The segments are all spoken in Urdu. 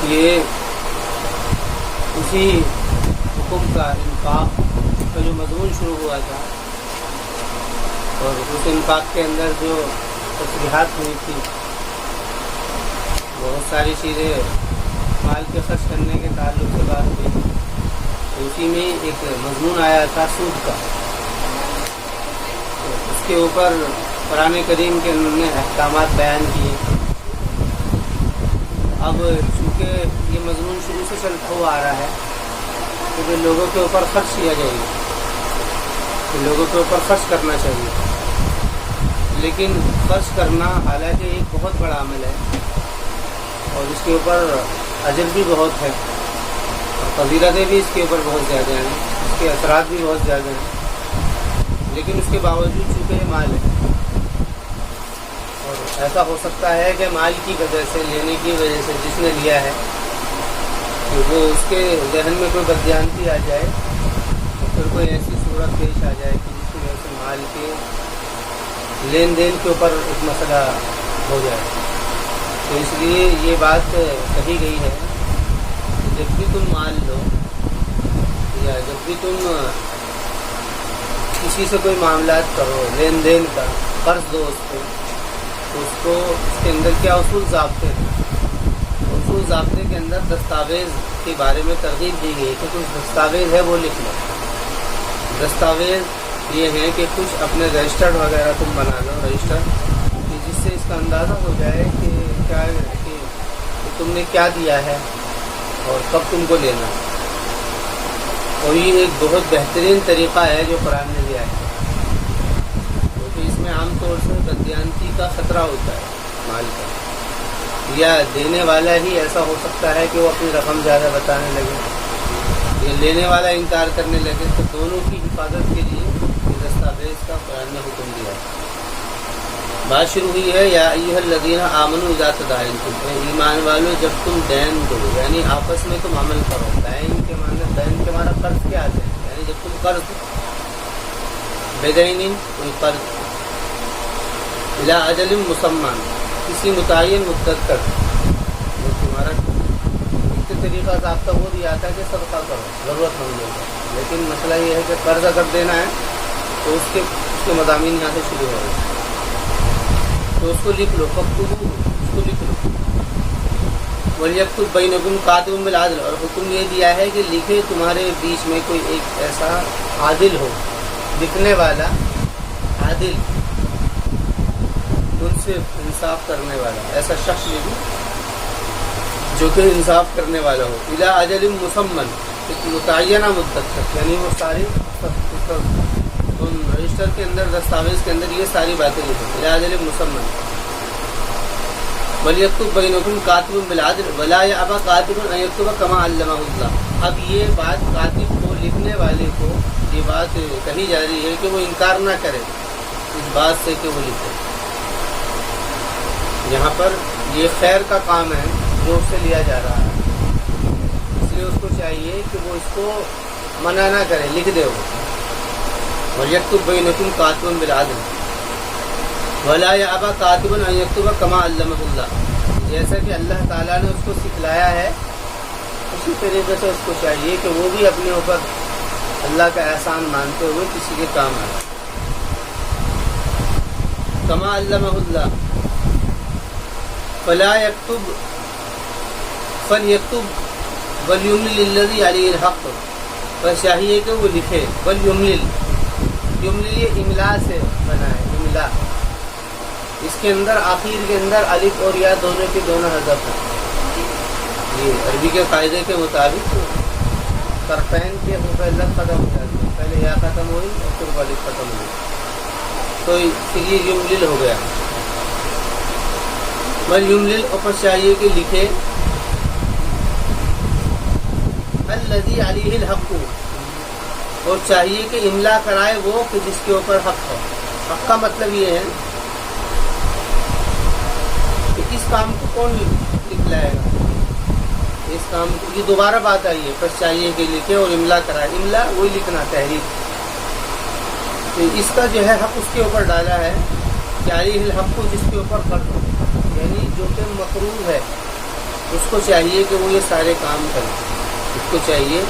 یہ اسی حکم کا انفاق کا جو مضمون شروع ہوا تھا اور اس انفاق کے اندر جو تصریحات ہوئی تھی، بہت ساری چیزیں مال کے خرچ کرنے کے تعلق سے بات ہوئی تھی، تو اسی میں ایک مضمون آیا تھا سود کا. تو اس کے اوپر قرآن کریم کے انہوں نے احکامات بیان کیے. اب چونکہ یہ مضمون شروع سے چلتا ہوا آ رہا ہے کہ پھر لوگوں کے اوپر خرچ کیا جائے گا، کہ لوگوں کے اوپر خرچ کرنا چاہیے. لیکن خرچ کرنا حالانکہ ایک بہت بڑا عمل ہے اور اس کے اوپر اجر بھی بہت ہے اور فضیلتیں بھی اس کے اوپر بہت زیادہ ہیں، اس کے اثرات بھی بہت زیادہ ہیں. لیکن اس کے باوجود چونکہ یہ مال ہے اور ایسا ہو سکتا ہے کہ مال کی وجہ سے، لینے کی وجہ سے جس نے لیا ہے کہ وہ اس کے ذہن میں کوئی بددیانتی آ جائے اور پھر کوئی ایسی صورت پیش آ جائے کہ جس کی وجہ سے مال کے لین دین کے اوپر ایک مسئلہ ہو جائے. تو اس لیے یہ بات کہی گئی ہے کہ جب بھی تم مال لو یا جب بھی تم کسی سے کوئی معاملات کرو، لین دین کا، قرض دو اس کو اس کے اندر کیا اصول ضابطے ہیں. اصول ضابطے کے اندر دستاویز کے بارے میں ترغیب دی گئی کہ کچھ دستاویز ہے وہ لکھ لو. دستاویز یہ ہے کہ کچھ اپنے رجسٹرڈ وغیرہ تم بنا لو، رجسٹر، کہ جس سے اس کا اندازہ ہو جائے کہ کیا کہ تم نے کیا دیا ہے اور کب تم کو لینا. اور یہ ایک بہت بہترین طریقہ ہے جو قرآن نے دیا ہے، کیونکہ اس میں عام طور سے بددیانتی کا خطرہ ہوتا ہے مال کا، یا دینے والا ہی ایسا ہو سکتا ہے کہ وہ اپنی رقم زیادہ بتانے لگے، یہ لینے والا انکار کرنے لگے. تو دونوں کی حفاظت کے لیے دستاویز کا قرآن نے حکم دیا. بات شروع ہوئی ہے یا ایھا الذین آمنوا اذا تداینتم، ایمان والو جب تم دین دو، یعنی آپس میں تم عمل کرو. دین کے معنی قرض کیا آتے ہیں، یعنی جب تم قرض دو، بدین کوئی قرض، الی اجل مسمى کسی متعین مدت تک. تمہارا طریقہ ضابطہ وہ دیا تھا کہ صدقہ کرو ضرورت مندوں کو، لیکن مسئلہ یہ ہے کہ قرض اگر دینا ہے تو اس کے مضامین یہاں سے شروع ہو رہے ہیں. تو اس کو لکھ لو، فاکتبوہ، اس کو لکھ لو. وَلْيَكْتُبْ بَيْنَكُمْ كَاتِبٌ بِالْعَدْلِ، اور حکم یہ دیا ہے کہ لکھے تمہارے بیچ میں کوئی ایک ایسا عادل ہو، لکھنے والا عادل، منصف، انصاف کرنے والا، ایسا شخص لکھو جو کہ انصاف کرنے والا ہو. الی اجل مسمى، ایک متعینہ مدت تک، یعنی وہ ساری رجسٹر کے اندر، دستاویز کے اندر یہ ساری باتیں لکھو. الی اجل مسمى وَلْيَكْتُبْ بَيْنَكُمْ كَاتِبٌ بِالْعَدْلِ وَلَا يَأْبَ كَاتِبٌ أَن يَكْتُبَ كَمَا عَلَّمَهُ اللَّهُ. اب یہ بات کاتب کو، لکھنے والے کو یہ بات کہی جا رہی ہے کہ وہ انکار نہ کرے اس بات سے کہ وہ لکھے. یہاں پر یہ خیر کا کام ہے جو اس سے لیا جا رہا ہے، اس لیے اس کو چاہیے کہ وہ اس کو منع نہ کرے، لکھ دے وہ. وَلْيَكْتُبْ بَيْنَكُمْ كَاتِبٌ بِالْعَدْلِ وَلَا يَأْبَ كَاتِبٌ أَن يَكْتُبَ كَمَا عَلَّمَهُ اللَّهُ. جیسا کہ اللہ تعالیٰ نے اس کو سکھلایا ہے، اسی طریقے سے اس کو چاہیے کہ وہ بھی اپنے اوپر اللہ کا احسان مانتے ہوئے کسی کے کام آئے. كَمَا عَلَّمَهُ اللَّهُ فَلَا يَكْتُبْ فَلْيَكْتُبْ وَلْيُمْلِلِ الَّذِي عَلَيْهِ الْحَقُّ، بس چاہیے کہ وہ لکھے. وَلْيُمْلِلِ، یملل یہ املا سے بنا ہے، املا. اس کے اندر آخر کے اندر الف اور یا دونوں کے دونوں حذف ہیں. یہ عربی کے قاعدے کے مطابق طرفین کے لفظ ختم ہو جاتے ہیں، پہلے یا ختم ہوئی اور پھر الف ختم ہوئی، تو پھر یہ یملل ہو گیا. وَلْيُمْلِلْ، اور پس چاہیے کہ لکھے الذی علیہ الحق، اور چاہیے کہ املا کرائے وہ کہ جس کے اوپر حق ہو. حق کا مطلب یہ ہے کہ اس کام کو کون لکھلائے گا، اس کام کی دوبارہ بات آئی ہے، بس چاہیے کہ لکھے اور املا کرائے. املا وہی لکھنا، تحریر. تو اس کا جو ہے حق اس کے اوپر ڈالا ہے کہ علیہ الحق، جس کے اوپر فرض ہو، یعنی جو کہ مقروض ہے، اس کو چاہیے کہ وہ یہ سارے کام کرے، اس کو چاہیے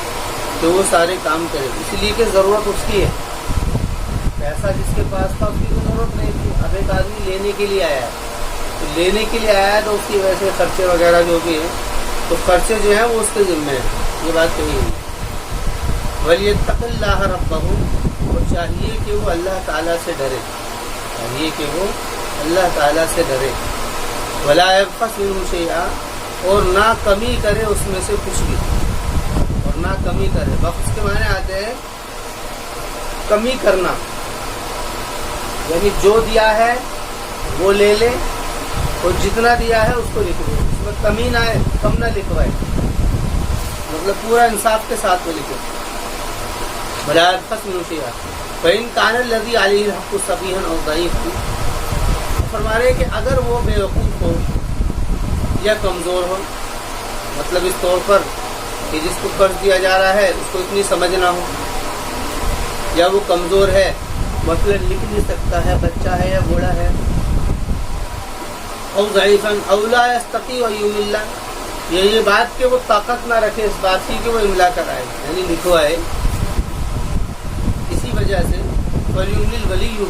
کہ وہ سارے کام کرے، اس لیے کہ ضرورت اس کی ہے۔ پیسہ جس کے پاس تھا اس کی کوئی ضرورت نہیں تھی، اب ایک آدمی لینے کے لیے آیا ہے، تو لینے کے لیے آیا ہے تو اس کی وجہ سے خرچے وغیرہ جو بھی ہیں تو خرچے جو ہیں وہ اس کے ذمہ ہیں، یہ بات کہی ہے۔ وَلْيَتَّقِ اللَّهَ رَبَّهُ، اور چاہیے کہ وہ اللہ تعالیٰ سے ڈرے، چاہیے کہ وہ اللہ تعالیٰ سے ڈرے۔ وَلَا يَبْخَسْ مِنْهُ شَيْئًا، اور نہ کمی کرے اس میں سے کچھ بھی، اور نہ کمی کرے۔ بخس کے معنی آتے ہیں کمی کرنا، یعنی جو دیا ہے وہ لے لے اور جتنا دیا ہے اس کو لکھ دو، اس میں کمی نہ ہے، کم نہ لکھوائے، مطلب پورا انصاف کے ساتھ وہ لکھے۔ وَلَا يَبْخَسْ مِنْهُ شَيْئًا فَإِنْ كَانَ الَّذِي عَلَيْهِ الْحَقُّ صَفِيحًا أَوْ ضَعِيفًا، فرما رہے کہ اگر وہ بیوقوف ہو یا کمزور ہو، مطلب اس طور پر کہ جس کو قرض دیا جا رہا ہے اس کو اتنی سمجھ نہ ہو، یا وہ کمزور ہے، مطلب لکھ نہیں سکتا ہے، بچہ ہے یا بوڑھا ہے، او ضعیفاً او لا یستطیع ان یملا، یہ بات کہ وہ طاقت نہ رکھے اس بات کی کہ وہ املا کرائے یعنی لکھوائے، اسی وجہ سے ولیملل ولیہ،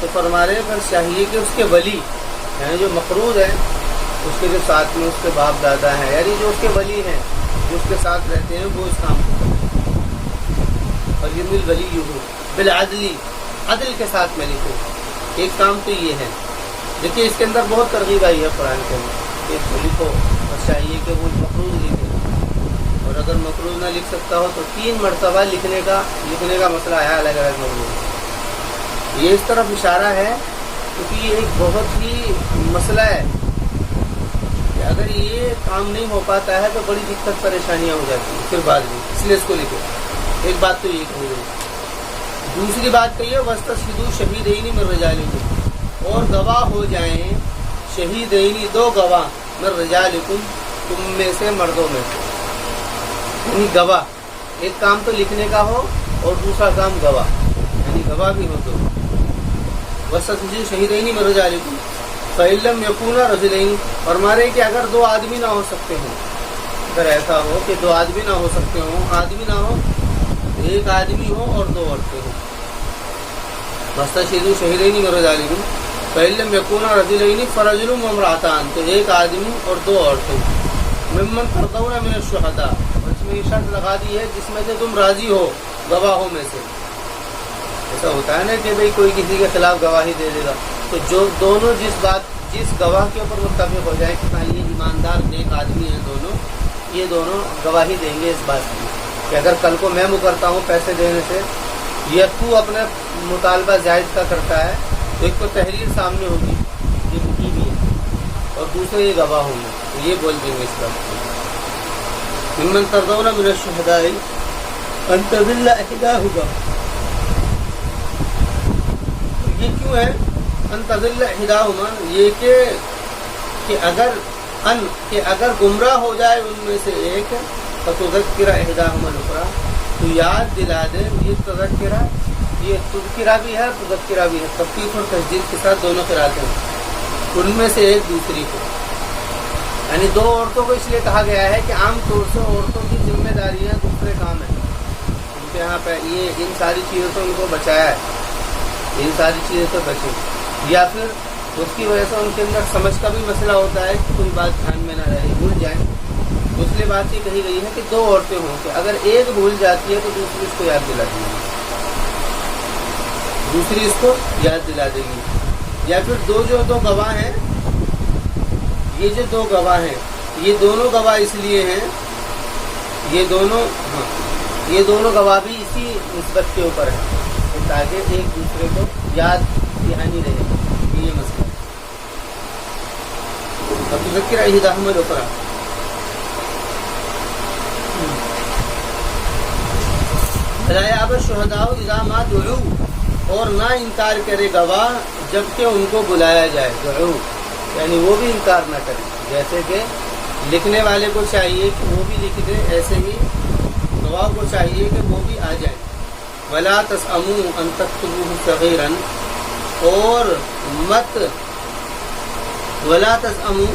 تو فرما رہے پر چاہیے کہ اس کے ولی یعنی جو مقروض ہے، اس کے جو ساتھ میں اس کے باپ دادا ہیں، یعنی جو اس کے ولی ہیں جو اس کے ساتھ رہتے ہیں، وہ اس کام کو کریں۔ ولیملل ولیہ بالعدل، عدل کے ساتھ میں لکھو، ایک کام تو یہ ہے۔ دیکھیے اس کے اندر بہت ترغیب آئی ہے قرآن کے اندر کہ اس کو لکھو، اور چاہیے کہ وہ مقروض لکھے، اور اگر مقروض نہ لکھ سکتا ہو تو 3 مرتبہ لکھنے کا مسئلہ آیا الگ الگ مقروض۔ یہ اس طرف اشارہ ہے کیونکہ یہ ایک بہت ہی مسئلہ ہے کہ اگر یہ کام نہیں ہو پاتا ہے تو بڑی دقت پریشانیاں ہو جاتی ہیں پھر بعد میں، اس لیے اس کو لکھو۔ ایک بات تو یہ کہی گئی۔ دوسری بات کہیے وَاسْتَشْهِدُوا شَهِيدَيْنِ مِن رِجَالِكُمْ، اور گواہ ہو جائیں شہیدین 2 گواہ من رجالکم، تم میں سے مردوں میں سے، یعنی گواہ، ایک کام تو لکھنے کا ہو اور دوسرا کام گواہ، یعنی گواہ بھی ہو تو وَاسْتَشْهِدُوا شَهِيدَيْنِ مِن رِجَالِكُمْ فَإِن لَّمْ يَكُونَا رَجُلَيْنِ، فرمارے کہ اگر 2 آدمی نہ ہو سکتے ہوں، اگر ایسا ہو کہ 2 آدمی نہ ہو سکتے ہوں، آدمی نہ ہو، ایک آدمی ہو اور 2 عورتیں ہوں، وَاسْتَشْهِدُوا شَهِيدَيْنِ مِن رِجَالِكُمْ فَإِن لَّمْ يَكُونَا رَجُلَيْنِ فَرَجُلٌ وَامْرَأَتَانِ، تو ایک آدمی اور 2 عورتیں، ممن ترضون من الشہداء، اور اس میں یہ شرط لگا دی ہے جس میں سے تم راضی ہو گواہوں میں سے۔ ایسا ہوتا ہے نا کہ بھئی کوئی کسی کے خلاف گواہی دے دے گا، تو جو دونوں جس گواہ کے اوپر متفق ہو جائے کہ یہ ایماندار نیک آدمی ہیں دونوں، یہ دونوں گواہی دیں گے اس بات کی کہ اگر کل کو میں مکرتا ہوں پیسے دینے سے یا تو اپنا مطالبہ زائد کا کرتا ہے، تو ایک تو تحریر سامنے ہوگی یہ لکھی بھی ہے، اور دوسرے یہ گواہ ہوں گے، تو یہ بول دیں گے اس بات۔ ممن ترضون من الشہداء ان تضل احداہما، یہ کیوں ہے ان تضل احداہما، یہ کہ اگر گمراہ ہو جائے ان میں سے ایک، فتذکر احداہما الاخری، تو یاد دلا دے، یہ تذکرہ، یہ تذکرہ بھی ہے تذکرہ بھی ہے، تخفیف اور تشدید کے ساتھ دونوں قرأتیں ہیں، ان میں سے ایک دوسری کو، یعنی 2 عورتوں کو اس لیے کہا گیا ہے کہ عام طور سے عورتوں کی ذمہ داریاں دوسرے کام ہیں، ان کے یہاں پہ یہ ان ساری چیزوں سے ان کو بچایا ہے، ان ساری چیزوں سے بچیں، یا پھر اس کی وجہ سے ان کے اندر سمجھ کا بھی مسئلہ ہوتا ہے کہ کوئی بات دھیان میں نہ رہے، بھول جائیں، اس لیے بات یہ کہی گئی ہے کہ 2 عورتیں ہوں کہ اگر ایک بھول جاتی ہے تو دوسری اس کو یاد دلا دے گی، دوسری اس کو یاد دلا دے گی، یا پھر جو 2 گواہ ہیں، یہ جو 2 گواہ ہیں یہ دونوں گواہ اس لیے ہیں، یہ دونوں گواہ بھی اسی نسبت کے اوپر ہیں تاکہ ایک دوسرے کو یاد دہانی رہے، یہ مسئلہ ہے۔ فتذکر احداہما الاخری، ولا یأبی الشہداء اذا ما دعوا، اور نہ انکار کرے گواہ جبکہ ان کو بلایا جائے، دعوا یعنی وہ بھی انکار نہ کرے، جیسے کہ لکھنے والے کو چاہیے کہ وہ بھی لکھ دے، ایسے ہی گواہ کو چاہیے کہ وہ بھی آ جائے۔ ولا تسأموا ان تكتبوه صغيرا، اور ولا تسأموا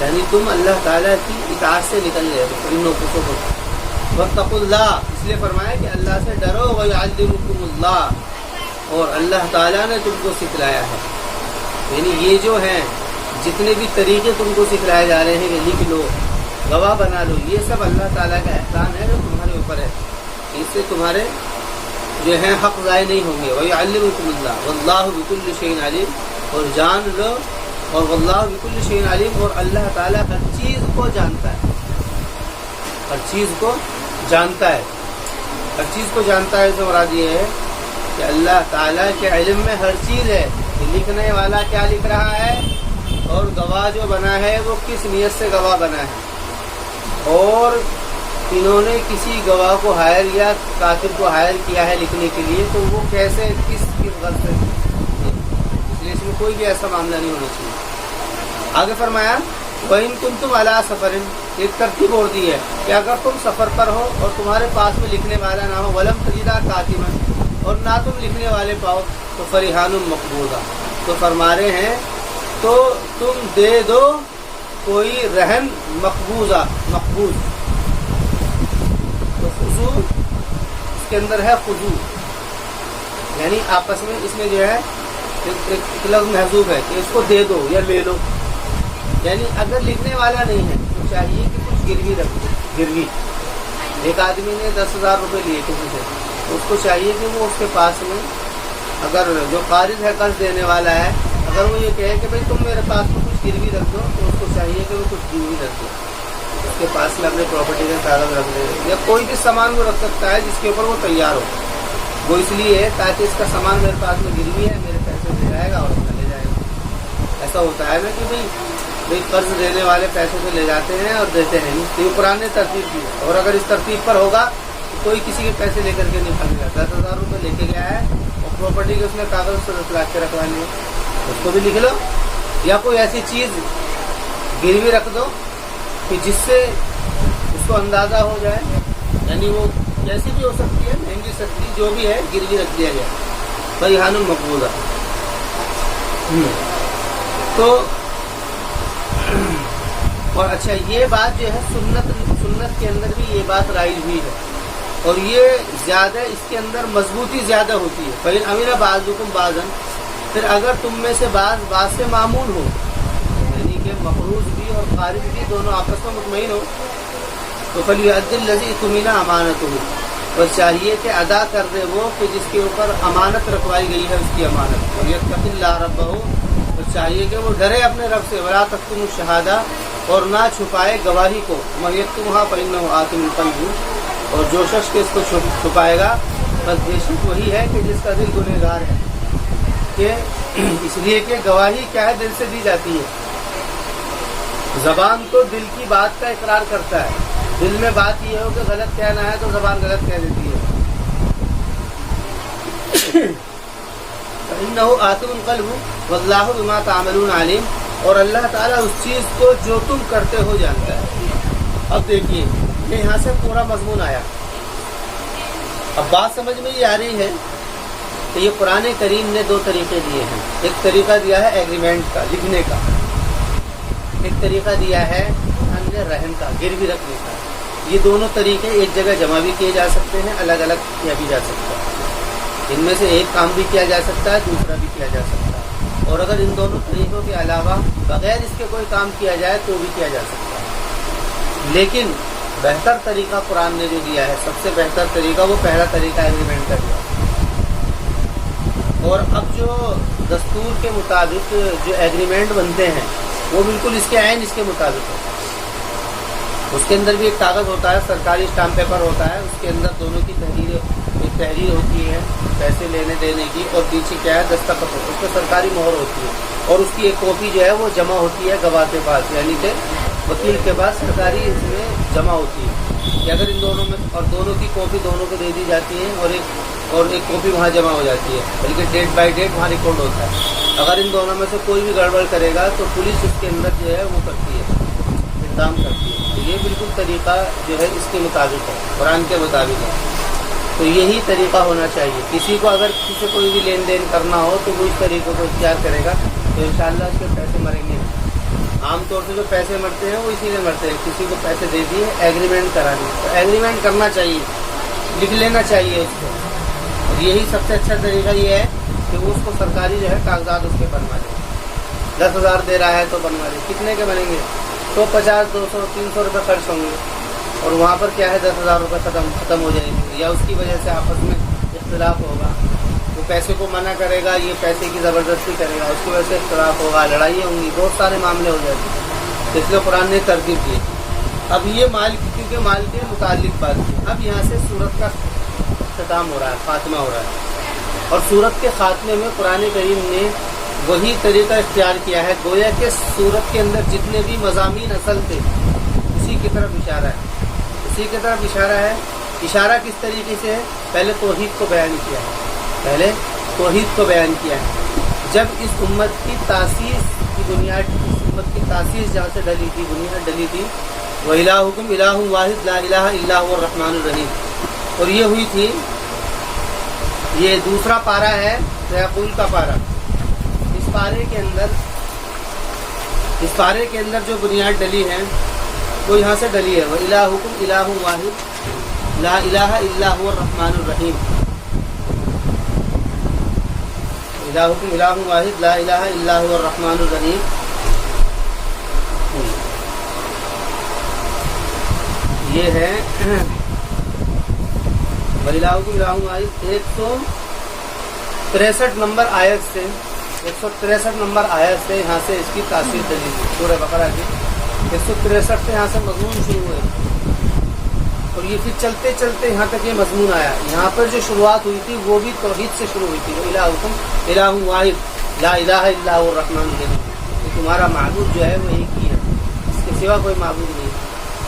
یعنی تم اللہ تعالیٰ کی اطاعت سے نکل گئے ہو ان نفسوں کو. واتقوا اللہ، اس لیے فرمایا کہ اللہ سے ڈرو. ویعلمکم اللہ، اور اللہ تعالیٰ نے تم کو سکھلایا ہے. یعنی یہ جو ہیں جتنے بھی طریقے تم کو سکھلائے جا رہے ہیں کہ لکھ لو، گواہ بنا لو، یہ سب اللہ تعالیٰ کا احسان ہے جو تمہارے اوپر ہے. اس سے تمہارے جو ہیں حق ضائع نہیں ہوں گے. وَيُعَلِّمُكُمُ اللَّهُ وَاللَّهُ بِكُلِّ شَيْءٍ عَلِيمٌ، اور جان لو، اور وَاللَّهُ بِكُلِّ شَيْءٍ عَلِيمٌ، اور اللہ تعالیٰ ہر چیز کو جانتا ہے. ہر چیز کو جانتا ہے. ہر چیز کو جانتا ہے سے مراد یہ ہے کہ اللہ تعالیٰ کے علم میں ہر چیز ہے. لکھنے والا کیا لکھ رہا ہے، اور گواہ جو بنا ہے وہ کس نیت سے گواہ بنا ہے، اور انہوں نے کسی گواہ کو ہائر یا کاتب کو ہائر کیا ہے لکھنے کے لیے تو وہ کیسے کس غرض سے. اس لیے اس میں کوئی بھی ایسا معاملہ نہیں ہونا چاہیے. آگے فرمایا وَإِن كُنتُمْ عَلَىٰ سَفَرٍ، ایک ترتیب اور دی ہے کہ اگر تم سفر پر ہو اور تمہارے پاس میں لکھنے والا نہ ہو، وَلَمْ تَجِدَا كَاتِبًا، اور نہ تم لکھنے والے پاؤ، تو فَرِحَانٌ مَقْبُوضًا، تو فرما رہے ہیں تو تم دے دو کوئی رہن مقبوضہ. مقبوض تو خضوع اس کے اندر ہے، خضوع یعنی آپس میں اس میں جو ہے ایک لفظ محذوف ہے کہ اس کو دے دو یا لے لو. یعنی اگر لکھنے والا نہیں ہے تو چاہیے کہ کچھ گروی رکھ دو. گروی، ایک آدمی نے 10,000 روپے لیے کسی سے، تو اس کو چاہیے کہ وہ اس کے پاس میں، اگر جو قارض ہے قرض دینے والا ہے، اگر وہ یہ کہے کہ بھائی تم میرے پاس میں کچھ گروی رکھ دو، تو اس کو چاہیے کہ وہ کچھ گروی رکھ دو. اس کے پاس میں اپنے پراپرٹی کا کاغذ رکھ دے، یا کوئی بھی سامان وہ رکھ سکتا ہے جس کے اوپر وہ تیار ہو. وہ اس لیے ہے تاکہ اس کا سامان میرے پاس میں گروی ہے، میرے پیسے دے جائے گا اور اپنا لے جائے گا. ایسا ہوتا ہے نا کہ بھائی قرض دینے والے پیسے سے لے جاتے ہیں اور دیتے ہیں نہیں. تو یہ قرآن نے ترتیب دی ہے، اور اگر اس ترتیب پر ہوگا تو کوئی کسی کے پیسے لے کر کے نہیں بھاگے گا. 10,000 روپے لے کے گیا ہے اور پراپرٹی کے اس نے کاغذ سے لا کے رکھوانی ہے، اس کو بھی لکھ لو، یا کوئی ایسی چیز گروی رکھ دو کہ جس سے اس کو اندازہ ہو جائے. یعنی وہ جیسی بھی ہو سکتی ہے، مہنگی سستی جو بھی ہے، گروی رکھ دیا گیا. فریحان مقبوضہ. تو اور اچھا یہ بات جو ہے سنت کے اندر بھی یہ بات رائج ہوئی ہے، اور یہ زیادہ اس کے اندر مضبوطی زیادہ ہوتی ہے. فَإِنْ أَمِنَ بَعْضُكُمْ بَعْضًا، پھر اگر تم میں سے بعض سے معمول ہو، یعنی کہ مقروض بھی اور قارض بھی دونوں آپس میں مطمئن ہو، تو فَلْيُؤَدِّ الَّذِي اؤْتُمِنَ أَمَانَتُهُ، اور چاہیے کہ ادا کر دے وہ کہ جس کے اوپر امانت رکھوائی گئی ہے اس کی امانت. وَلْيَتَّقِ اللَّهَ رَبَّهُ، اور چاہیے کہ وہ ڈرے اپنے رب سے. وَلَا تَكْتُمُوا الشَّهَادَةَ، اور نہ چھپائے گواہی کو. وَمَن يَكْتُمْهَا فَإِنَّهُ آثِمٌ قَلْبُهُ، اور جو شخص کے اس کو چھپائے گا بس بے شک وہی ہے کہ جس کا دل گنہگار ہے. کہ اس لیے کہ گواہی کیا ہے، دل سے دی جاتی ہے. زبان تو دل کی بات کا اقرار کرتا ہے. دل میں بات یہ ہو کہ غلط کہنا ہے تو زبان غلط کہہ دیتی ہے. فَإِنَّهُ آثِمٌ قَلْبُهُ وَاللَّهُ بِمَا تَعْمَلُونَ عَلِيمٌ، اور اللہ تعالیٰ اس چیز کو جو تم کرتے ہو جانتا ہے. اب دیکھیے کہ یہاں سے پورا مضمون آیا. اب بات سمجھ میں یہ آ رہی ہے کہ یہ قرآن کریم نے 2 طریقے دیے ہیں. ایک طریقہ دیا ہے ایگریمنٹ کا، لکھنے کا. ایک طریقہ دیا ہے ہم نے رہن کا، گروی رکھنے کا. یہ دونوں طریقے ایک جگہ جمع بھی کیے جا سکتے ہیں، الگ الگ کیا بھی جا سکتا ہے. ان میں سے ایک کام بھی کیا جا سکتا ہے، دوسرا بھی کیا جا سکتا ہے. اور اگر ان دونوں طریقوں کے علاوہ بغیر اس کے کوئی کام کیا جائے تو بھی کیا جا سکتا ہے. لیکن بہتر طریقہ قرآن نے جو دیا ہے، سب سے بہتر طریقہ وہ پہلا طریقہ ایگریمنٹ کا دیا. اور اب جو دستور کے مطابق جو ایگریمنٹ بنتے ہیں وہ بالکل اس کے عین اس کے مطابق ہوتا ہے. اس کے اندر بھی ایک کاغذ ہوتا ہے، سرکاری اسٹامپ پیپر ہوتا ہے، اس کے اندر دونوں کی تحریر ہوتی ہے پیسے لینے دینے کی، اور پیچھے کیا ہے دستخط، اس پہ سرکاری مہر ہوتی ہے. اور اس کی ایک کاپی جو ہے وہ جمع ہوتی ہے گواہ کے پاس، یعنی کہ وکیل کے پاس سرکاری اس میں جمع ہوتی ہے کہ اگر ان دونوں میں، اور دونوں کی کاپی دونوں کو دے دی جاتی ہے، اور ایک کاپی وہاں جمع ہو جاتی ہے، بلکہ ڈیٹ بائی ڈیٹ وہاں ریکارڈ ہوتا ہے. اگر ان دونوں میں سے کوئی بھی گڑبڑ کرے گا تو پولیس اس کے اندر جو ہے وہ کرتی ہے، اقدام کرتی ہے. تو یہ بالکل طریقہ جو ہے اس کے مطابق ہے، قرآن کے مطابق ہے. تو یہی طریقہ ہونا چاہیے. کسی کو اگر کسی سے کوئی بھی لین دین کرنا ہو تو وہ اس طریقے کو اختیار کرے گا تو انشاءاللہ اس کے پیسے مریں گے. عام طور سے جو پیسے مرتے ہیں وہ اسی لیے مرتے ہیں، کسی کو پیسے دے دیے ایگریمنٹ کرانے، تو ایگریمنٹ کرنا چاہیے، لکھ لینا چاہیے اس کو، اور یہی سب سے اچھا طریقہ یہ ہے کہ وہ اس کو سرکاری جو ہے کاغذات اس کے بنوا دے. 10,000 دے رہا ہے تو بنوا دے. کتنے کے بنیں گے؟ تو 50 200 300 روپے خرچ ہوں گے، اور وہاں پر کیا ہے 10,000 روپے ختم ہو جائیں گے، یا اس کی وجہ سے آپس میں اختلاف ہوگا، وہ پیسے کو منع کرے گا، یہ پیسے کی زبردستی کرے گا، اس کی وجہ سے اختلاف ہوگا، لڑائیاں ہوں گی، بہت سارے معاملے ہو جاتے ہیں. اس لیے قرآن نے ترتیب دی. اب یہ مال کیونکہ مال کے متعلق بات ہے. اب یہاں سے سورت کا اختتام ہو رہا ہے، خاتمہ ہو رہا ہے، اور سورت کے خاتمے میں قرآن کریم نے وہی طریقہ اختیار کیا ہے، گویا کہ سورت کے اندر جتنے بھی مضامین اصل تھے اسی کی طرف اشارہ ہے، اسی کی طرف اشارہ ہے. اشارہ کس طریقے سے ہے؟ پہلے توحید کو بیان کیا ہے، پہلے توحید کو بیان کیا ہے. جب اس امت کی تاسیس کی بنیاد، اس امت کی تاسیس جہاں سے ڈلی تھی، بنیاد ڈلی تھی، وَإِلَٰهُكُمْ إِلَٰهٌ وَاحِدٌ لَا إِلَٰهَ إِلَّا هُوَ الرَّحْمَٰنُ الرَّحِيمُ، اور یہ ہوئی تھی. یہ دوسرا پارہ ہے سیقول کا پارہ. اس پارے کے اندر جو بنیاد ڈلی ہے وہ یہاں سے ڈلی ہے، وَإِلَٰهُكُمْ إِلَٰهٌ وَاحِدٌ لَا إِلَٰهَ إِلَّا هُوَ الرَّحْمَٰنُ الرَّحِيمُ. إِلَٰهُكُمْ إِلَٰهٌ وَاحِدٌ لَا إِلَٰهَ إِلَّا هُوَ الرَّحْمَٰنُ الرَّحِيمُ. یہ ہے وَإِلَٰهُكُمْ إِلَٰهٌ وَاحِدٌ. 163 نمبر آیت سے 163 نمبر آیت سے یہاں سے اس کی تاثیر ڈلی تھی. سورہ بقرہ کی 163 سے یہاں سے مضمون شروع ہوئے، اور یہ پھر چلتے چلتے یہاں تک یہ مضمون آیا. یہاں پر جو شروعات ہوئی تھی وہ بھی توحید سے شروع ہوئی تھی. وَإِلَٰهُكُمْ إِلَٰهٌ وَاحِدٌ لَا إِلَٰهَ إِلَّا هُوَ الرَّحْمَٰنُ الرَّحِيمُ، کہ تمہارا معبود جو ہے وہ ایک ہی ہے، اس کے سوا کوئی معبود نہیں.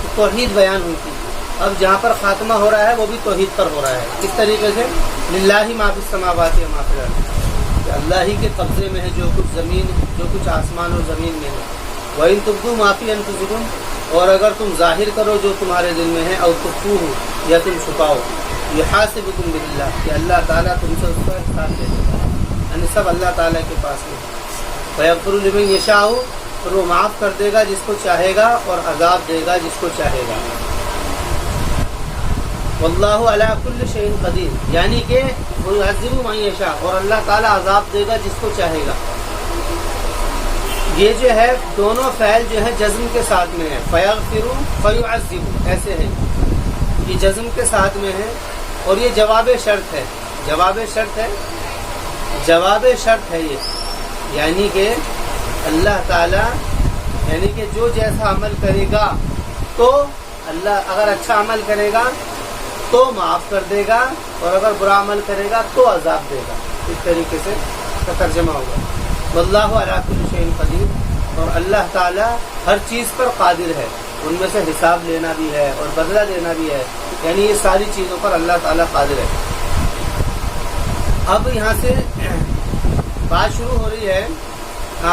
تو توحید بیان ہوئی تھی. اب جہاں پر خاتمہ ہو رہا ہے وہ بھی توحید پر ہو رہا ہے. کس طریقے سے؟ للہ ما فی السماوات و ما فی الارض، کہ اللہ ہی کے قبضے میں ہے جو کچھ زمین، جو کچھ آسمان اور زمین میں ہے. وَإِن تُبْدُوا مَا فِي أَنفُسِكُمْ، اور اگر تم ظاہر کرو جو تمہارے دل میں ہے، أَوْ تُخْفُوهُ، یا تم چھپاؤ، يُحَاسِبُكُم بِهِ اللَّهُ، کہ اللہ تعالیٰ تم سے اس کا حساب لے لے گا. یعنی سب اللہ تعالیٰ کے پاس ہے. وَيَغْفِرُ لِمَن يَشَاءُ، پھر وہ معاف کر دے گا جس کو چاہے گا، اور عذاب دے گا جس کو چاہے گا. واللہ علی کل شیء قدیر، یعنی کہ وَيُعَذِّبُ مَن یشاء، اور اللہ تعالیٰ عذاب دے گا جس کو چاہے گا. یہ جو ہے دونوں فعل جو ہے جزم کے ساتھ میں ہے. فَيَغْفِرُ فَيُعَذِّبُ ایسے ہے، یہ جزم کے ساتھ میں ہے، اور یہ جواب شرط ہے. جواب شرط ہے، جواب شرط ہے یہ، یعنی کہ اللہ تعالیٰ، یعنی کہ جو جیسا عمل کرے گا تو اللہ، اگر اچھا عمل کرے گا تو معاف کر دے گا، اور اگر برا عمل کرے گا تو عذاب دے گا. اس طریقے سے اس کا ترجمہ ہوگا. واللہ علی کل شیء قدیر، اور اللہ تعالیٰ ہر چیز پر قادر ہے، ان میں سے حساب لینا بھی ہے اور بدلہ دینا بھی ہے، یعنی یہ ساری چیزوں پر اللہ تعالیٰ قادر ہے. اب یہاں سے بات شروع ہو رہی ہے،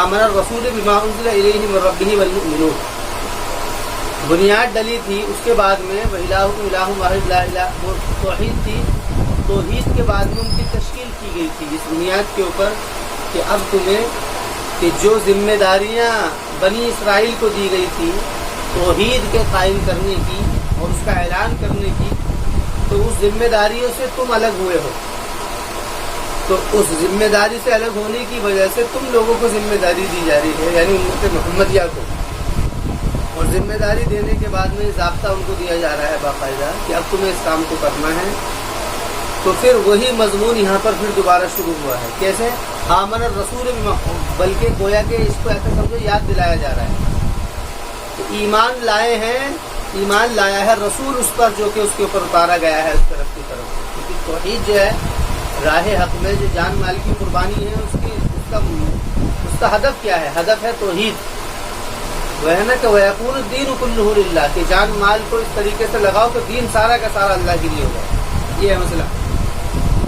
آمن الرسول بما انزل الیہ من ربہ والمؤمنون. بنیاد ڈلی تھی، اس کے بعد میں وَإِلَٰهُكُمْ إِلَٰهٌ وَاحِدٌ لَا إِلَٰهَ، وہ توحید تھی. توحید کے بعد میں ان کی تشکیل کی گئی تھی اس بنیاد کے اوپر کہ اب تمہیں کہ جو ذمہ داریاں بنی اسرائیل کو دی گئی تھی توحید کے قائم کرنے کی اور اس کا اعلان کرنے کی، تو اس ذمہ داریوں سے تم الگ ہوئے ہو. تو اس ذمہ داری سے الگ ہونے کی وجہ سے تم لوگوں کو ذمہ داری دی جا رہی ہے، یعنی امت محمدیہ کو. اور ذمہ داری دینے کے بعد میں ضابطہ ان کو دیا جا رہا ہے باقاعدہ کہ اب تمہیں اس کام کو کرنا ہے. تو پھر وہی مضمون یہاں پر پھر دوبارہ شروع ہوا ہے. کیسے؟ آمن الرسول، بلکہ گویا کہ اس کو ایسا سمجھو یاد دلایا جا رہا ہے کہ ایمان لائے ہیں، ایمان لایا ہے رسول اس پر جو کہ اس کے اوپر اتارا گیا ہے اس طرف کی طرف. کیونکہ توحید جو ہے راہ حق میں جو جان مال کی قربانی ہے، اس کا ہدف کیا ہے؟ ہدف ہے توحید. وہ ہے نا کہ وَيَكُونُ الدِّينُ كُلُّهُ لِلَّهِ، کہ جان مال کو اس طریقے سے لگاؤ کہ دین سارا کا سارا اللہ کے لیے ہوگا. یہ ہے مسئلہ.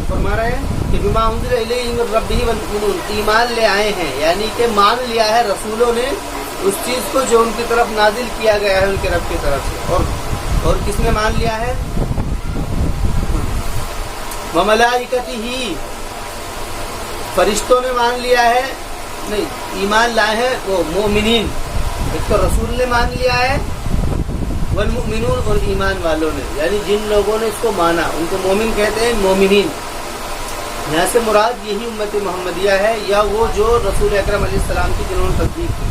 فرما رہے ہیں کہ بما انزل الیہ من ربہ والمؤمنون، ایمان لے آئے ہیں، یعنی کہ مان لیا ہے رسولوں نے اس چیز کو جو ان کی طرف نازل کیا گیا ہے ان کے رب کی طرف سے. اور کس نے مان لیا ہے؟ وَمَلَائِكَتِهِ، فرشتوں نے مان لیا ہے. نہیں، ایمان لائے ہیں وہ مومنین، ایک تو رسول نے مان لیا ہے، والمؤمنون اور ایمان والوں نے، یعنی جن لوگوں نے اس کو مانا ان کو مومن کہتے ہیں، مومنین۔ یہاں سے مراد یہی امت محمدیہ ہے، یا وہ جو رسول اکرم علیہ السلام کی جنہوں نے تصدیق کی۔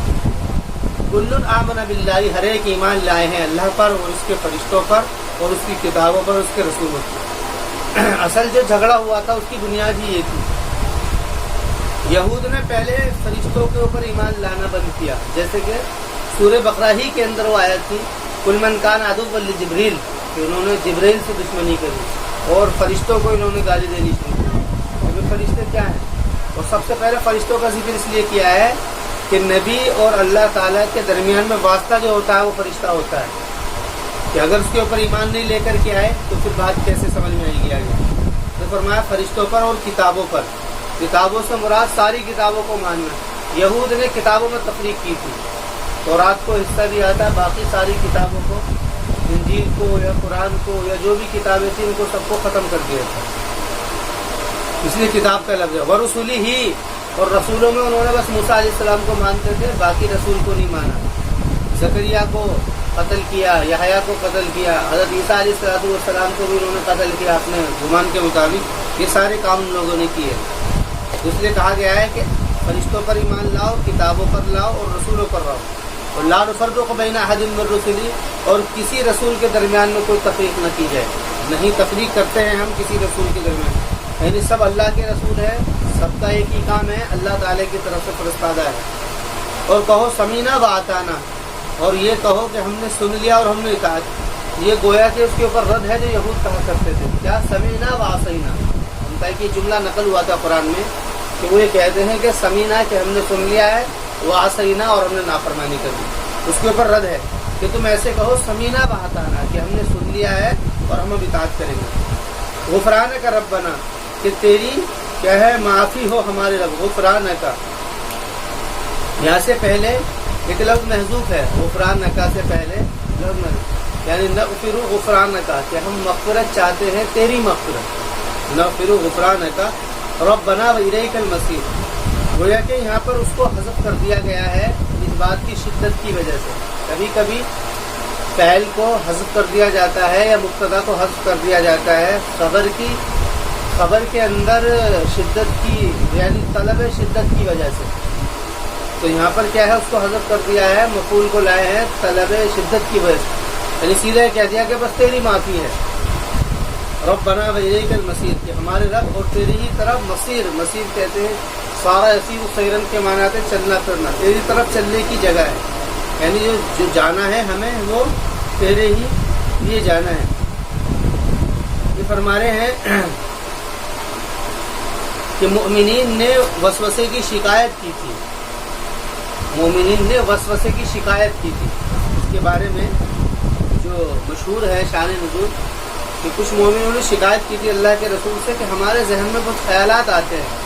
کل آمن باللہ، ہر ایک ایمان لائے ہیں اللہ پر اور اس کے فرشتوں پر اور اس کی کتابوں پر، اس کے رسولوں پر۔ اصل جو جھگڑا ہوا تھا اس کی بنیاد ہی یہ تھی، یہود نے پہلے فرشتوں کے اوپر ایمان لانا بند کیا، جیسے کہ سورہ بقرہ ہی کے اندر وہ آیت تھی، کل من کان عدوا لجبریل، کہ انہوں نے جبریل سے دشمنی کری اور فرشتوں کو انہوں نے گالی دینی شروع کی۔ فرشتے کیا ہیں؟ اور سب سے پہلے فرشتوں کا ذکر اس لیے کیا ہے کہ نبی اور اللہ تعالیٰ کے درمیان میں واسطہ جو ہوتا ہے وہ فرشتہ ہوتا ہے، کہ اگر اس کے اوپر ایمان نہیں لے کر کے آئے تو پھر بات کیسے سمجھ میں آئے گی آگے۔ تو فرمایا فرشتوں پر اور کتابوں پر، کتابوں سے مراد ساری کتابوں کو ماننا۔ یہود نے کتابوں میں تفریق کی تھی، تورات کو حصہ دیا تھا، باقی ساری کتابوں کو، انجیل کو یا قرآن کو یا جو بھی کتابیں تھیں ان کو سب کو ختم کر دیا تھا، اس لیے کتاب کا لفظ ہے۔ ورسولی ہی، اور رسولوں میں انہوں نے بس موسیٰ علیہ السلام کو مانتے تھے، باقی رسول کو نہیں مانا۔ زکریا کو قتل کیا، یحییٰ کو قتل کیا، حضرت عیسیٰ علیہ السلام کو بھی انہوں نے قتل کیا اپنے گمان کے مطابق۔ یہ سارے کام ان لوگوں نے کیے، اس لیے کہا گیا ہے کہ فرشتوں پر ایمان لاؤ، کتابوں پر لاؤ اور رسولوں پر لاؤ، اور لا نفرق بین احد من رسلی، اور کسی رسول کے درمیان میں کوئی تفریق نہ کی جائے، نہیں تفریق کرتے ہیں ہم کسی رسول کے درمیان، یعنی سب اللہ کے رسول ہے، سب کا ایک ہی کام ہے، اللہ تعالیٰ کی طرف سے فرستادہ ہے۔ اور کہو سمینا و اطعنا، اور یہ کہو کہ ہم نے سن لیا اور ہم نے اطاعت۔ یہ گویا کہ اس کے اوپر رد ہے جو یہود کہا کرتے تھے، کیا سمینا و عصینا، ان کا ایک جملہ نقل ہوا تھا قرآن میں کہ وہ یہ کہتے ہیں کہ سمینا کہ ہم نے سن لیا ہے، وہ عصینا اور ہم نے نافرمانی کر دی۔ اس کے اوپر رد ہے کہ تم ایسے کہو سمینا و اطعنا کہ ہم نے سن لیا ہے اور ہم اب اطاعت کریں گے۔ غفرانک ربنا، کہ تیری کیا ہے معافی ہو ہمارے رب، غفرانک، یہاں سے پہلے ایک لفظ محذوف ہے، غفرانک سے پہلے لفظ محذوف، یعنی نغفر غفرانک، کہ ہم مغفرت چاہتے ہیں تیری مغفرت، نغفر غفرانک ربنا والیک المصیر۔ گویا کہ یہاں پر اس کو حذف کر دیا گیا ہے اس بات کی شدت کی وجہ سے، کبھی کبھی فعل کو حذف کر دیا جاتا ہے یا مبتدا کو حذف کر دیا جاتا ہے خبر کے اندر شدت کی، یعنی طلب شدت کی وجہ سے، تو یہاں پر کیا ہے اس کو حذف کر دیا ہے، مفعول کو لائے ہیں طلب شدت کی وجہ سے، یعنی سیدھا کہہ دیا کہ بس تیری معافی ہے۔ ربنا والیک المصیر، کہ ہمارے رب اور تیری ہی طرف مصیر، مصیر کہتے ہیں سارا یسیر خیرن کے معنی آتے چلنا پھرنا، تیری طرف چلنے کی جگہ ہے، یعنی جو جانا ہے ہمیں وہ تیرے ہی لیے جانا ہے۔ یہ فرما رہے ہیں کہ مومنین نے وسوسے کی شکایت کی تھی، مومنین نے وسوسے کی شکایت کی تھی، اس کے بارے میں جو مشہور ہے شان نزول کہ کچھ مومنوں نے شکایت کی تھی اللہ کے رسول سے کہ ہمارے ذہن میں بہت خیالات آتے ہیں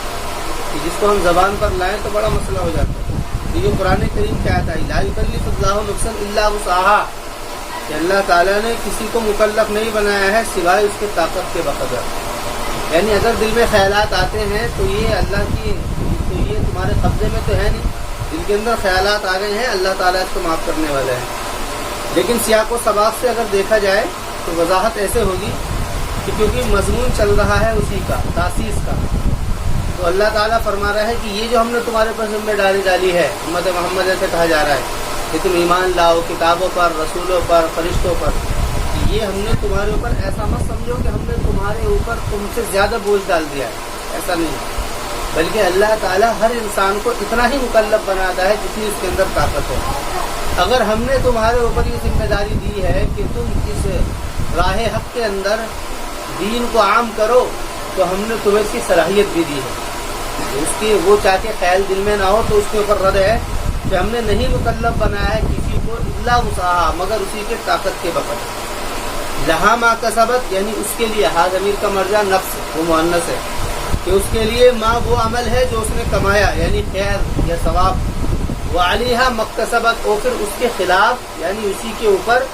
کہ جس کو ہم زبان پر لائیں تو بڑا مسئلہ ہو جاتا ہے۔ یہ قرآن کریم کیا تھا، لا یکلف اللہ نفسا الا وسعها، کہ اللہ تعالیٰ نے کسی کو مکلف نہیں بنایا ہے سوائے اس کی طاقت کے بقدر، یعنی اگر دل میں خیالات آتے ہیں تو یہ اللہ کی، تو یہ تمہارے قبضے میں تو ہے نہیں، دل کے اندر خیالات آ گئے ہیں، اللہ تعالیٰ اس کو معاف کرنے والا ہے۔ لیکن سیاق و سباق سے اگر دیکھا جائے تو وضاحت ایسے ہوگی کہ کیونکہ مضمون چل رہا ہے اسی کا، تاسیس کا، تو اللہ تعالیٰ فرما رہا ہے کہ یہ جو ہم نے تمہارے پر ذمہ ڈالی ہے، امت محمد سے کہا جا رہا ہے کہ تم ایمان لاؤ کتابوں پر، رسولوں پر، فرشتوں پر، یہ ہم نے تمہارے اوپر، ایسا مت سمجھو کہ ہم نے تمہارے اوپر تم سے زیادہ بوجھ ڈال دیا ہے، ایسا نہیں، بلکہ اللہ تعالیٰ ہر انسان کو اتنا ہی مکلف بناتا ہے جتنی اس کے اندر طاقت ہے۔ اگر ہم نے تمہارے اوپر یہ ذمہ داری دی ہے کہ تم اس راہ حق کے اندر دین کو عام کرو، تو ہم نے تمہیں اس کی صلاحیت بھی دی ہے، اس کی وہ چاہتے خیال دل میں نہ ہو تو اس کے اوپر رد ہے کہ ہم نے نہیں مکلف بنایا ہے کسی کو الا وسعها، مگر اسی کے طاقت کے بقدر۔ لہا ما کسبت، یعنی اس کے لیے، ہا ضمیر کا مرجع نفس، وہ مؤنث ہے، کہ اس کے لیے ما وہ عمل ہے جو اس نے کمایا، یعنی خیر یا ثواب، وعلیہا مکتسبت، اور پھر اس کے خلاف یعنی اسی کے اوپر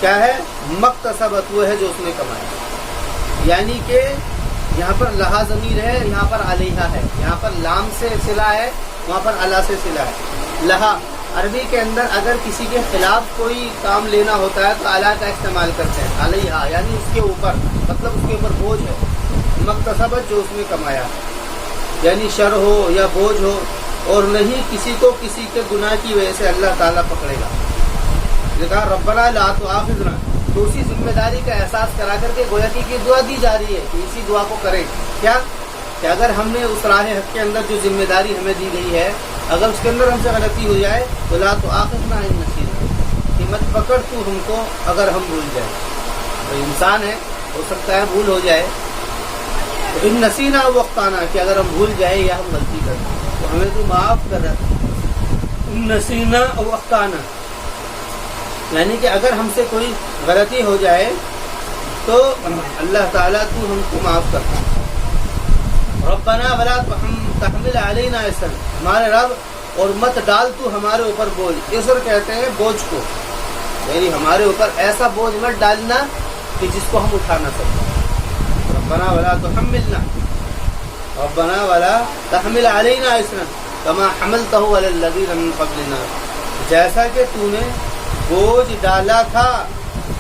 کیا ہے، مکتسبت وہ ہے جو اس نے کمایا، یعنی کہ یہاں پر لہا ضمیر ہے، یہاں پر علیہا ہے، یہاں پر لام سے صلہ ہے، وہاں پر علا سے صلہ ہے۔ لہا عربی کے اندر اگر کسی کے خلاف کوئی کام لینا ہوتا ہے تو اعلیٰ کا استعمال کرتے ہیں، علیہا یعنی اس کے اوپر، مطلب اس کے اوپر بوجھ ہے، مکتسبت جو اس نے کمایا، یعنی شر ہو یا بوجھ ہو، اور نہیں کسی کو کسی کے گناہ کی وجہ سے اللہ تعالیٰ پکڑے گا۔ کہا ربنا لا تؤاخذنا، تو اسی ذمہ داری کا احساس کرا کر کے گویا کہ یہ دعا دی جا رہی ہے کہ اسی دعا کو کریں، کیا کہ اگر ہم نے اس راہ حق کے اندر جو ذمہ داری ہمیں دی گئی ہے، اگر اس کے اندر ہم سے غلطی ہو جائے تو لا تؤاخذنا ان نسینا، کہ مت پکڑ تو ہم کو اگر ہم بھول جائیں۔ تو انسان ہے، ہو سکتا ہے بھول ہو جائے، تو ان نسینا او اخطانا، کہ اگر ہم بھول جائیں یا ہم غلطی کریں تو ہمیں تو معاف کر رہا، ان نسینا او اخطانا، یعنی کہ اگر ہم سے کوئی غلطی ہو جائے تو اللہ تعالیٰ تو ہم کو معاف کرتا۔ ربنا ولا تحمل علینا اسرا، ہمارے رب اور مت ڈال تو ہمارے اوپر بوجھ، اسر کہتے ہیں بوجھ کو، یعنی ہمارے اوپر ایسا بوجھ مت ڈالنا کہ جس کو ہم اٹھا نہ سکیں۔ ربنا ولا تحملنا، ربنا ولا تحمل علینا اسرا کما حملتہ علی الذین من قبلنا، جیسا کہ تو نے بوجھ ڈالا تھا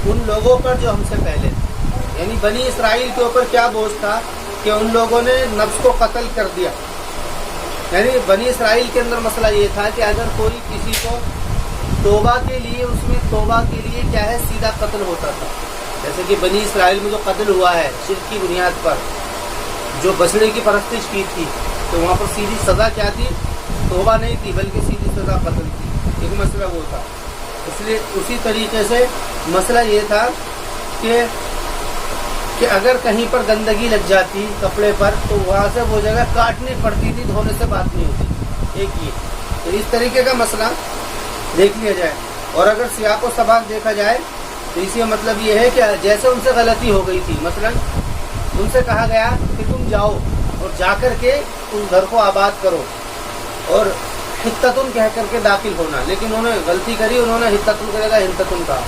ان لوگوں پر جو ہم سے پہلے تھے، یعنی بنی اسرائیل کے اوپر کیا بوجھ تھا کہ ان لوگوں نے نفس کو قتل کر دیا، یعنی بنی اسرائیل کے اندر مسئلہ یہ تھا کہ اگر کوئی کسی کو توبہ کے لیے، اس میں توبہ کے لیے کیا ہے سیدھا قتل ہوتا تھا، جیسے کہ بنی اسرائیل میں جو قتل ہوا ہے شرک کی بنیاد پر، جو بچڑے کی پرستش کی تھی، تو وہاں پر سیدھی سزا کیا تھی؟ توبہ نہیں تھی بلکہ سیدھی سزا قتل تھی، ایک مسئلہ وہ تھا۔ اس لیے اسی طریقے سے مسئلہ یہ تھا کہ اگر کہیں پر گندگی لگ جاتی کپڑے پر تو وہاں سے وہ جگہ کاٹنی پڑتی تھی، دھونے سے بات نہیں ہوتی، ایک یہ تو اس طریقے کا مسئلہ دیکھ لیا جائے۔ اور اگر سیاق و سباق دیکھا جائے تو اس کا مطلب یہ ہے کہ جیسے ان سے غلطی ہو گئی تھی، مثلا ان سے کہا گیا کہ تم جاؤ اور جا کر کے اس گھر کو آباد کرو اور حتتن کہہ کر کے داخل ہونا، لیکن انہوں نے غلطی کری، انہوں نے حتتن کرے گا ہنتتن کہا،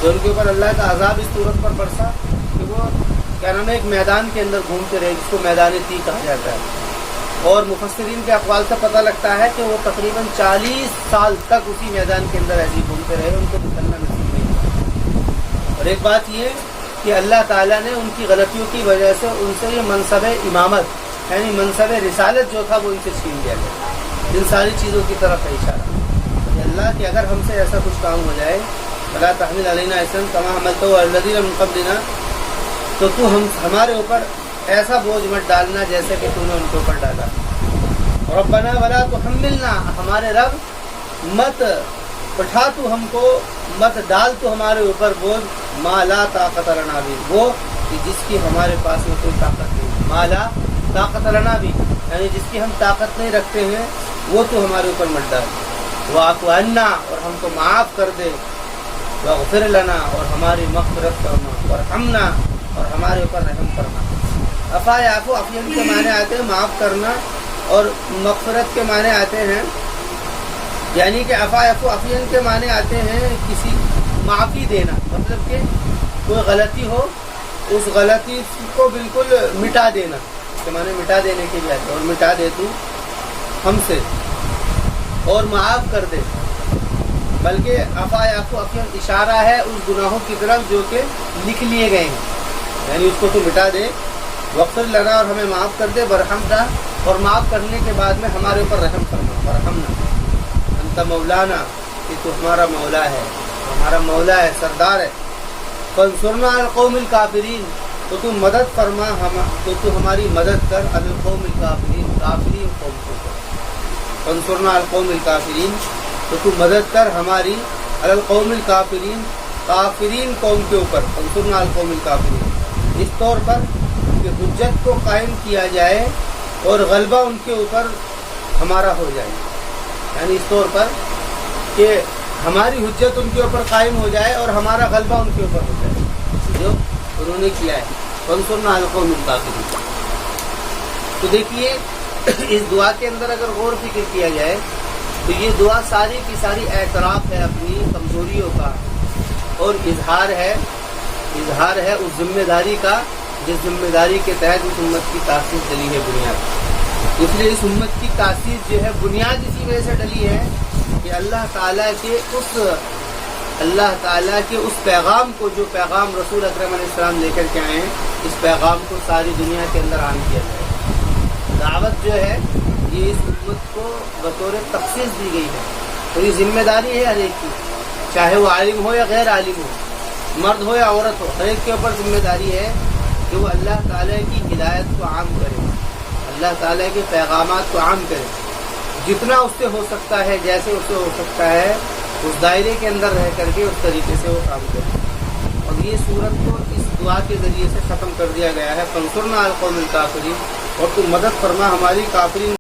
تو ان کے اوپر اللہ کا عذاب اس صورت پر برسا کہ وہ کیا نام ہے ایک میدان کے اندر گھومتے رہے جس کو میدان تی کہا جاتا ہے، اور مفسرین کے اقوال سے پتہ لگتا ہے کہ وہ تقریباً 40 سال تک اسی میدان کے اندر ایسے ہی گھومتے رہے، ان کو نکلنا نصیب نہیں ہوا۔ اور ایک بات یہ کہ اللہ تعالیٰ نے ان کی غلطیوں کی وجہ سے ان سے یہ منصب امامت یعنی منصب رسالت جو تھا وہ ان سے چھین لیا گیا۔ ان ساری چیزوں کی طرف ہے اشارہ کہ اللہ کہ اگر ہم سے ایسا کچھ کام ہو جائے، ولا تحمل علینا اسرا کما حملتہ علی الذین من قبلنا، تو تو ہمارے اوپر ایسا بوجھ مت ڈالنا جیسے کہ تو نے ان کے اوپر ڈالا۔ ربنا ولا تحملنا، ہمارے رب مت اٹھا تو ہم کو، مت ڈال تو ہمارے اوپر بوجھ ما لا طاقت لنا بھی، وہ کہ جس کی ہمارے پاس میں کوئی طاقت نہیں، ما لا طاقت لنا بھی یعنی جس کی ہم طاقت نہیں رکھتے ہیں وہ تو ہمارے اوپر مت ڈال۔ واعف عنا، اور ہم کو معاف کر دے، واغفر لنا، اور ہماری مغفرت کرنا، وارحمنا، اور ہمارے اوپر رحم کرنا۔ عفا یعفو عفین کے معنی آتے ہیں معاف کرنا، اور مغفرت کے معنی آتے ہیں، یعنی کہ عفا یعفو عفین کے معنی آتے ہیں کسی معافی دینا، مطلب کہ کوئی غلطی ہو اس غلطی کو بالکل مٹا دینا، کے معنی مٹا دینے کے لیے آتے ہیں، اور مٹا دے تو ہم سے اور معاف کر دے، بلکہ عفا یعفو عفین اشارہ ہے اس گناہوں کی طرف جو کہ لکھ لیے گئے ہیں، یعنی اس کو تو مٹا دے، وغفر لنا، اور ہمیں معاف کر دے، ورحمنا، اور معاف کرنے کے بعد میں ہمارے اوپر رحم کرنا، ورحمنا انت مولانا، کہ تو ہمارا مولا ہے، ہمارا مولا ہے، سردار ہے، فانصرنا علی القوم الکافرین، تو تو مدد فرما، تو تو ہماری مدد کر علی القوم الکافرین، کافرین قوم کے اوپر، فانصرنا علی القوم الکافرین، تو تو مدد کر ہماری علی القوم الکافرین، کافرین قوم کے اوپر، فانصرنا علی القوم الکافرین، اس طور پر کہ حجت کو قائم کیا جائے اور غلبہ ان کے اوپر ہمارا ہو جائے، یعنی اس طور پر کہ ہماری حجت ان کے اوپر قائم ہو جائے اور ہمارا غلبہ ان کے اوپر ہو جائے، جو انہوں نے کیا ہے، فانصرنا علی القوم الکافرین۔ تو دیکھیے اس دعا کے اندر اگر غور فکر کیا جائے تو یہ دعا ساری کی ساری اعتراف ہے اپنی کمزوریوں کا، اور اظہار ہے اس ذمہ داری کا جس ذمہ داری کے تحت اس امت کی تاسیس ڈلی ہے بنیاد۔ اس لیے اس امت کی تاسیس جو ہے بنیاد اسی وجہ سے ڈلی ہے کہ اللہ تعالیٰ کے اس پیغام کو، جو پیغام رسول اکرم علیہ السلام لے کر کے آئے ہیں، اس پیغام کو ساری دنیا کے اندر عام کیا جائے۔ دعوت جو ہے یہ اس امت کو بطور تخصیص دی گئی ہے، تو یہ ذمہ داری ہے ہر ایک کی، چاہے وہ عالم ہو یا غیر عالم ہو، مرد ہو یا عورت ہو، ہر ایک کے اوپر ذمہ داری ہے کہ وہ اللہ تعالیٰ کی ہدایت کو عام کرے، اللہ تعالیٰ کے پیغامات کو عام کرے، جتنا اس سے ہو سکتا ہے، جیسے اس سے ہو سکتا ہے، اس دائرے کے اندر رہ کر کے اس طریقے سے وہ کام کرے۔ اور یہ سورت کو اس دعا کے ذریعے سے ختم کر دیا گیا ہے، فانصرنا علی القوم الکافرین، اور تو مدد فرما ہماری کافرین